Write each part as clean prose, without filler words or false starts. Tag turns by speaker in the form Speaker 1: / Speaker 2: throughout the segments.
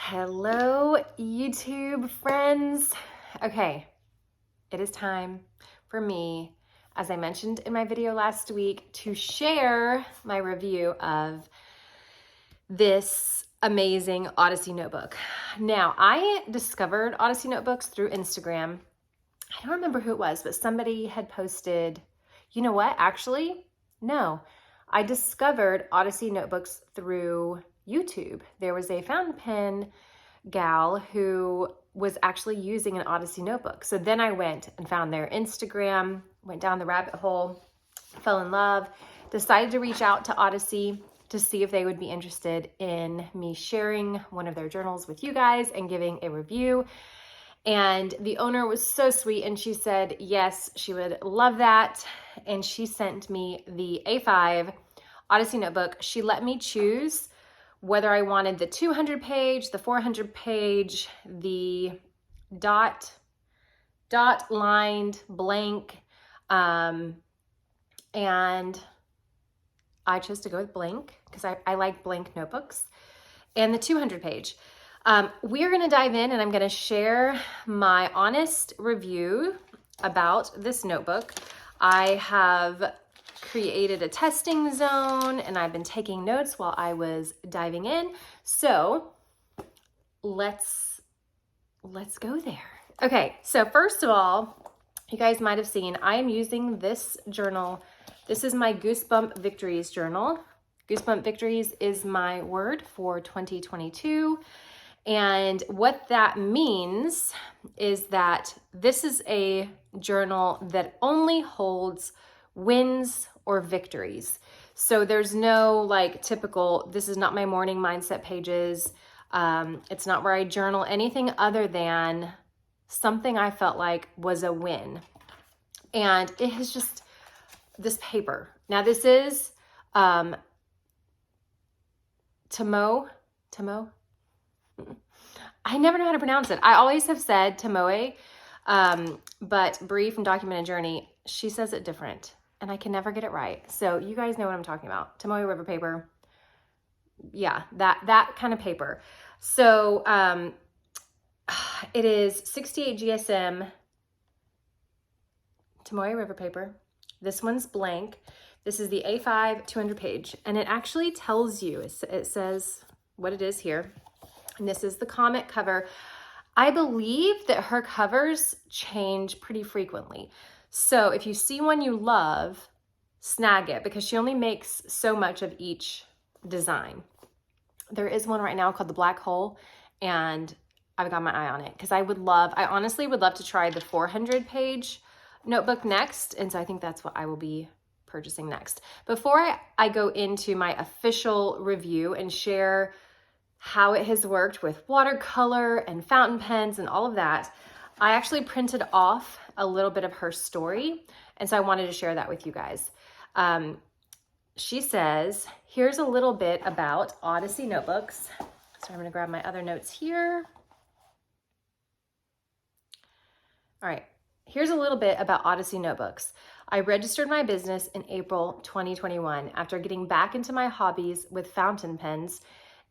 Speaker 1: Hello, YouTube friends. Okay, it is time for me, as I mentioned in my video last week, to share my review of this amazing Odyssey notebook. Now, I discovered Odyssey notebooks through Instagram. I don't remember who it was, but somebody had posted, you know what, actually, no. I discovered Odyssey notebooks through YouTube. There was a fountain pen gal who was actually using an Odyssey notebook. So then I went and found their Instagram, went down the rabbit hole, fell in love, decided to reach out to Odyssey to see if they would be interested in me sharing one of their journals with you guys and giving a review. And the owner was so sweet and she said, yes, she would love that. And she sent me the A5 Odyssey notebook. She let me choose whether I wanted the 200 page, the 400 page, the dot lined blank. And I chose to go with blank because I like blank notebooks, and the 200 page. We are going to dive in and I'm going to share my honest review about this notebook. I have created a testing zone and I've been taking notes while I was diving in. So let's go there. Okay, so first of all, you guys might have seen I am using this journal. This is my Goosebump Victories journal. Goosebump Victories is my word for 2022. And what that means is that this is a journal that only holds wins or victories. So there's no like typical, this is not my morning mindset pages. It's not where I journal anything other than something I felt like was a win. And it is just this paper. Now this is Tomoe. I never know how to pronounce it. I always have said Tomoe, but Bree from Documented Journey, she says it different and I can never get it right. So you guys know what I'm talking about. Tomoe River paper. Yeah, that kind of paper. So it is 68 GSM Tomoe River paper. This one's blank. This is the A5 200 page and it actually tells you, it says what it is here. And this is the comic cover. I believe that her covers change pretty frequently. So if you see one you love, snag it because she only makes so much of each design. There is one right now called the Black Hole and I've got my eye on it because I honestly would love to try the 400 page notebook next. And so I think that's what I will be purchasing next. Before I go into my official review and share how it has worked with watercolor and fountain pens and all of that, I actually printed off a little bit of her story. And so I wanted to share that with you guys. She says, here's a little bit about Odyssey notebooks. So I'm going to grab my other notes here. All right. Here's a little bit about Odyssey notebooks. I registered my business in April 2021 after getting back into my hobbies with fountain pens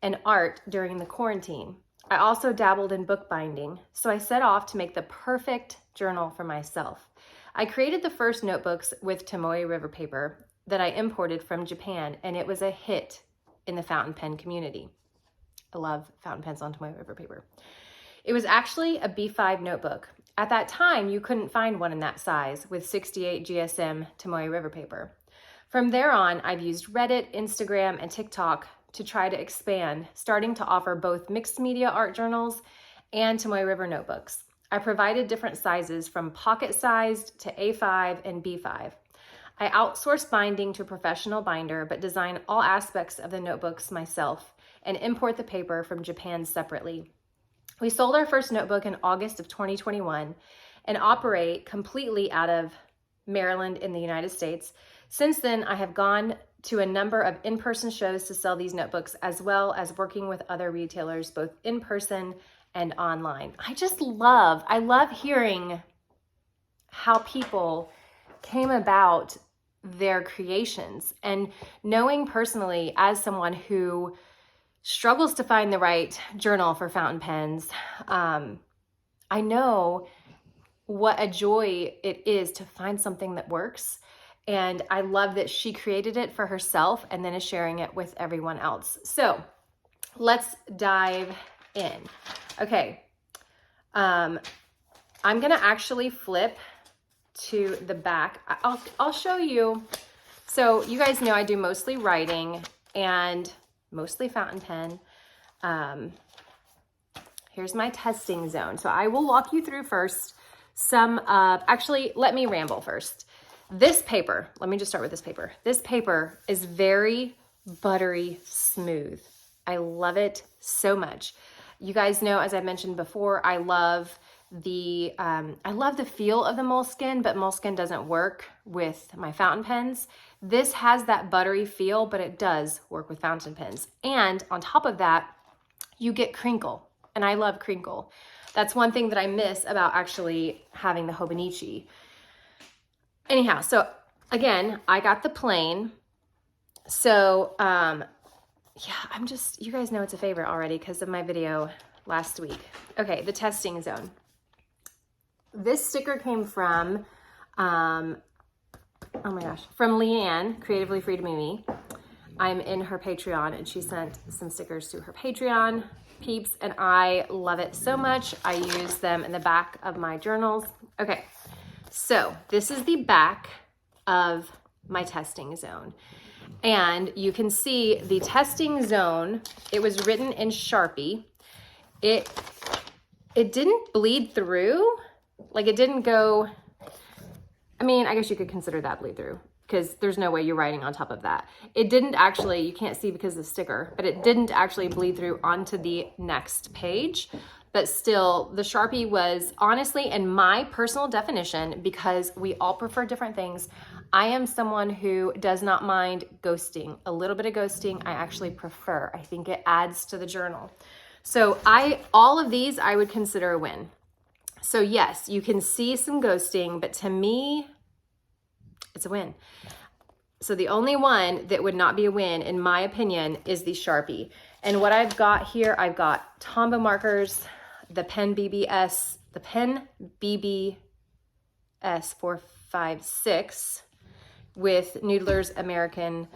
Speaker 1: and art during the quarantine. I also dabbled in bookbinding, so I set off to make the perfect journal for myself. I created the first notebooks with Tomoe River paper that I imported from Japan, and it was a hit in the fountain pen community. I love fountain pens on Tomoe River paper. It was actually a B5 notebook. At that time, you couldn't find one in that size with 68 GSM Tomoe River paper. From there on, I've used Reddit, Instagram, and TikTok to try to expand, starting to offer both mixed media art journals and Tomoe River notebooks. I provided different sizes from pocket-sized to A5 and B5. I outsource binding to a professional binder, but design all aspects of the notebooks myself and import the paper from Japan separately. We sold our first notebook in August of 2021 and operate completely out of Maryland in the United States. Since then, I have gone to a number of in-person shows to sell these notebooks, as well as working with other retailers, both in person and online. I love hearing how people came about their creations and knowing personally as someone who struggles to find the right journal for fountain pens, I know what a joy it is to find something that works. And I love that she created it for herself and then is sharing it with everyone else. So let's dive in. Okay. I'm going to actually flip to the back. I'll show you. So you guys know I do mostly writing and mostly fountain pen. Here's my testing zone. So I will walk you through first actually, let me ramble first. This paper, let me just start with this paper. This paper is very buttery smooth. I love it so much. You guys know, as I mentioned before, I love the feel of the moleskin, but moleskin doesn't work with my fountain pens. This has that buttery feel, but it does work with fountain pens. And on top of that, you get crinkle, and I love crinkle. That's one thing that I miss about actually having the Hobonichi. Anyhow, so again, I got the plain. So, yeah, you guys know it's a favorite already because of my video last week. Okay, the testing zone. This sticker came from, oh my gosh, from Leanne, Creatively Free to Mimi. I'm in her Patreon and she sent some stickers to her Patreon peeps and I love it so much. I use them in the back of my journals. Okay, so this is the back of my testing zone. And you can see the testing zone, it was written in Sharpie. It didn't bleed through, like it didn't go, I mean, I guess you could consider that bleed through because there's no way you're writing on top of that. It didn't actually, you can't see because of the sticker, but it didn't actually bleed through onto the next page. But still, the Sharpie was honestly, in my personal definition, because we all prefer different things, I am someone who does not mind ghosting. A little bit of ghosting, I actually prefer. I think it adds to the journal. So all of these I would consider a win. So yes, you can see some ghosting, but to me, it's a win. So the only one that would not be a win, in my opinion, is the Sharpie. And what I've got here, I've got Tombow markers, the Pen BBS 456 with Noodler's American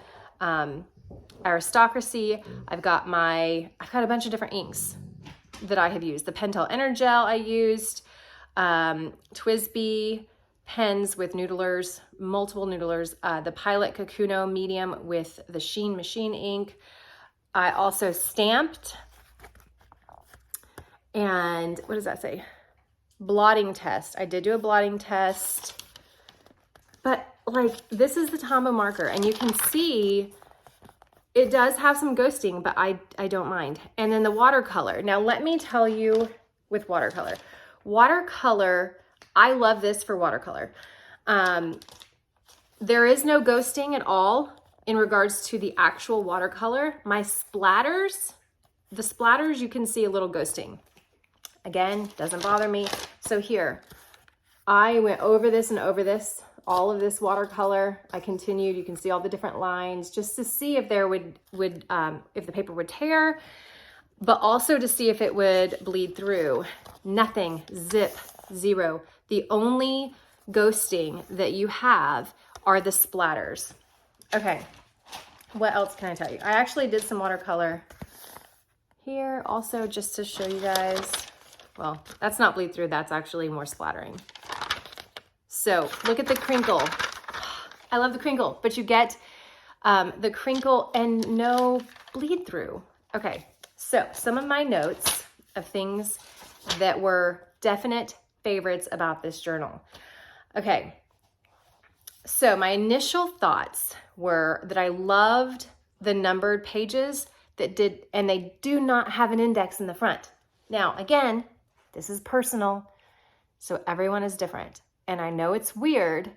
Speaker 1: Aristocracy. I've got a bunch of different inks that I have used. The Pentel Energel I used, TWSBI pens with Noodlers, multiple Noodlers, the Pilot Kakuno medium with the Sheen Machine ink. I also stamped, and what does that say? Blotting test. I did do a blotting test, but like this is the Tombow marker, and you can see it does have some ghosting, but I don't mind. And then the watercolor. Now let me tell you with watercolor. Watercolor, I love this for watercolor. There is no ghosting at all in regards to the actual watercolor. My splatters, the splatters, you can see a little ghosting. Again, doesn't bother me. So here, I went over this and over this, all of this watercolor. I continued, you can see all the different lines just to see if there if the paper would tear, but also to see if it would bleed through. Nothing, zip, zero. The only ghosting that you have are the splatters. Okay, what else can I tell you? I actually did some watercolor here also just to show you guys. Well, that's not bleed through, that's actually more splattering. So look at the crinkle. I love the crinkle, but you get the crinkle and no bleed through. Okay, so some of my notes of things that were definite favorites about this journal. Okay, so my initial thoughts were that I loved the numbered pages and they do not have an index in the front. Now, again, this is personal, so everyone is different. And I know it's weird,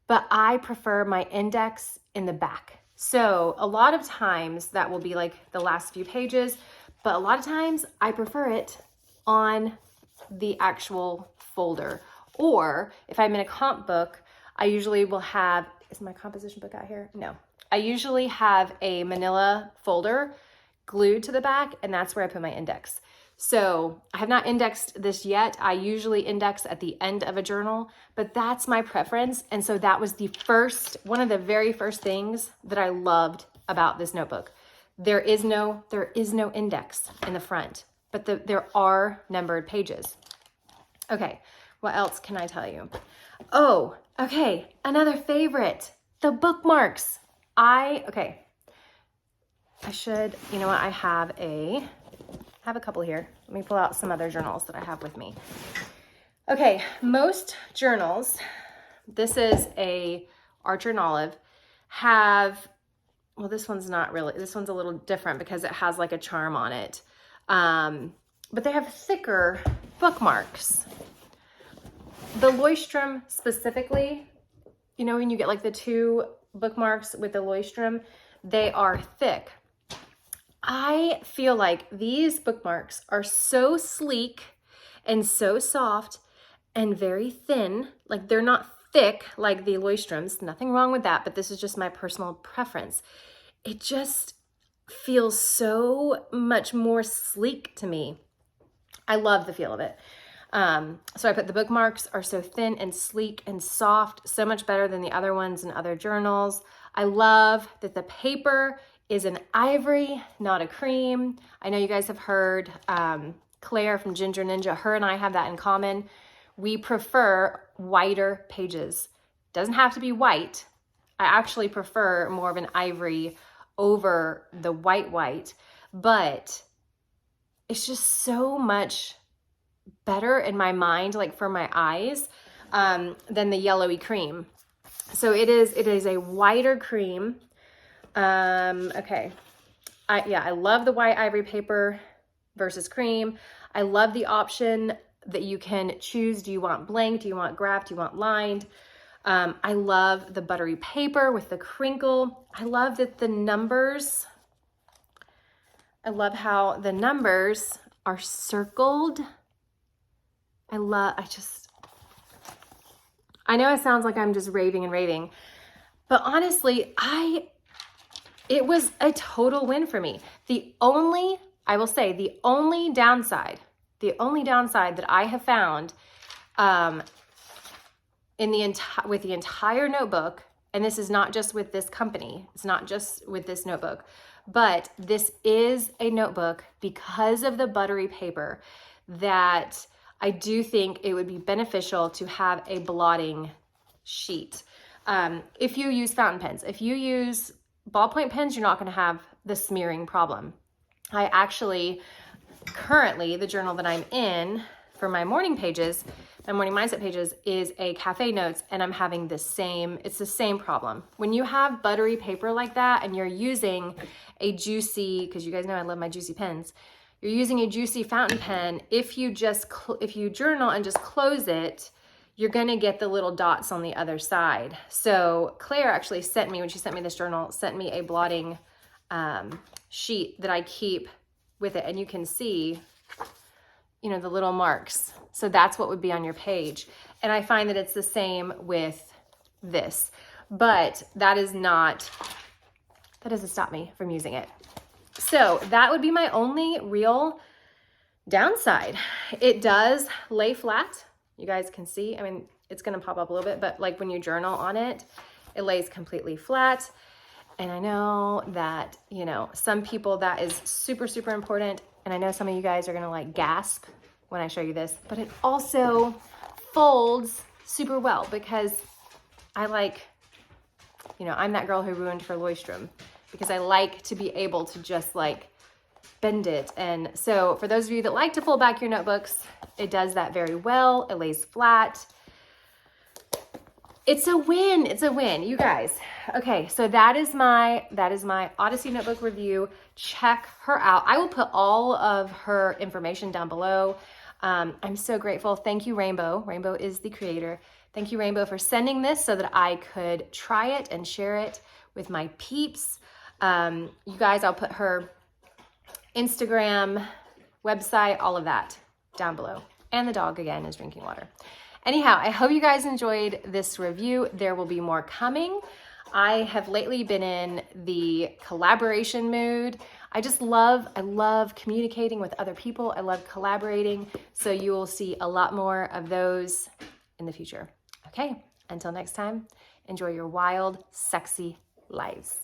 Speaker 1: but I prefer my index in the back. So a lot of times that will be like the last few pages, but a lot of times I prefer it on the actual folder. Or if I'm in a comp book, I usually will have, is my composition book out here? No. I usually have a manila folder glued to the back, and that's where I put my index. So I have not indexed this yet. I usually index at the end of a journal, but that's my preference. And so that was one of the very first things that I loved about this notebook. There is no index in the front, but there are numbered pages. Okay, what else can I tell you? Oh, okay, another favorite, the bookmarks. I should, you know what, I have a couple here. Let me pull out some other journals that I have with me. Okay, most journals, this is a Archer and Olive, well, this one's not really, this one's a little different because it has like a charm on it. But they have thicker bookmarks. The Leuchtturm specifically, you know, when you get like the 2 bookmarks with the Leuchtturm, they are thick. I feel like these bookmarks are so sleek and so soft and very thin. Like they're not thick like the Leuchtturms, nothing wrong with that, but this is just my personal preference. It just feels so much more sleek to me. I love the feel of it. So I put the bookmarks are so thin and sleek and soft, so much better than the other ones in other journals. I love that the paper is an ivory, not a cream. I know you guys have heard Claire from Ginger Ninja, her and I have that in common. We prefer whiter pages. Doesn't have to be white. I actually prefer more of an ivory over the white, but it's just so much better in my mind, like for my eyes, than the yellowy cream. So it is a whiter cream. Okay. I love the white ivory paper versus cream. I love the option that you can choose. Do you want blank? Do you want graph? Do you want lined? I love the buttery paper with the crinkle. I love that I love how the numbers are circled. I know it sounds like I'm just raving and raving, but honestly, it was a total win for me. I will say the only downside that I have found with the entire notebook, and this is not just with this company, it's not just with this notebook, but this is a notebook because of the buttery paper that I do think it would be beneficial to have a blotting sheet. If you use fountain pens, if you use ballpoint pens, you're not going to have the smearing problem. I actually, currently, the journal that I'm in for my morning pages, my morning mindset pages, is a cafe notes, and I'm having it's the same problem. When you have buttery paper like that and you're using a juicy, because you guys know I love my juicy pens, you're using a juicy fountain pen, if you journal and just close it, you're gonna get the little dots on the other side. So Claire actually when she sent me this journal, sent me a blotting sheet that I keep with it, and you can see, you know, the little marks. So that's what would be on your page. And I find that it's the same with this, but that doesn't stop me from using it. So that would be my only real downside. It does lay flat. You guys can see, I mean, it's gonna pop up a little bit, but like when you journal on it, it lays completely flat. And I know that, you know, some people that is super, super important. And I know some of you guys are gonna like gasp when I show you this, but it also folds super well because I'm that girl who ruined her Leuchtturm because I like to be able to just like bend it. And so for those of you that like to fold back your notebooks, it does that very well. It lays flat. It's a win. It's a win, you guys. Okay, so that is my Odyssey Notebook review. Check her out. I will put all of her information down below. I'm so grateful. Thank you, Rainbow. Rainbow is the creator. Thank you, Rainbow, for sending this so that I could try it and share it with my peeps. You guys, I'll put her Instagram, website, all of that down below. And the dog, again, is drinking water. Anyhow, I hope you guys enjoyed this review. There will be more coming. I have lately been in the collaboration mood. I love communicating with other people. I love collaborating. So you will see a lot more of those in the future. Okay, until next time, enjoy your wild, sexy lives.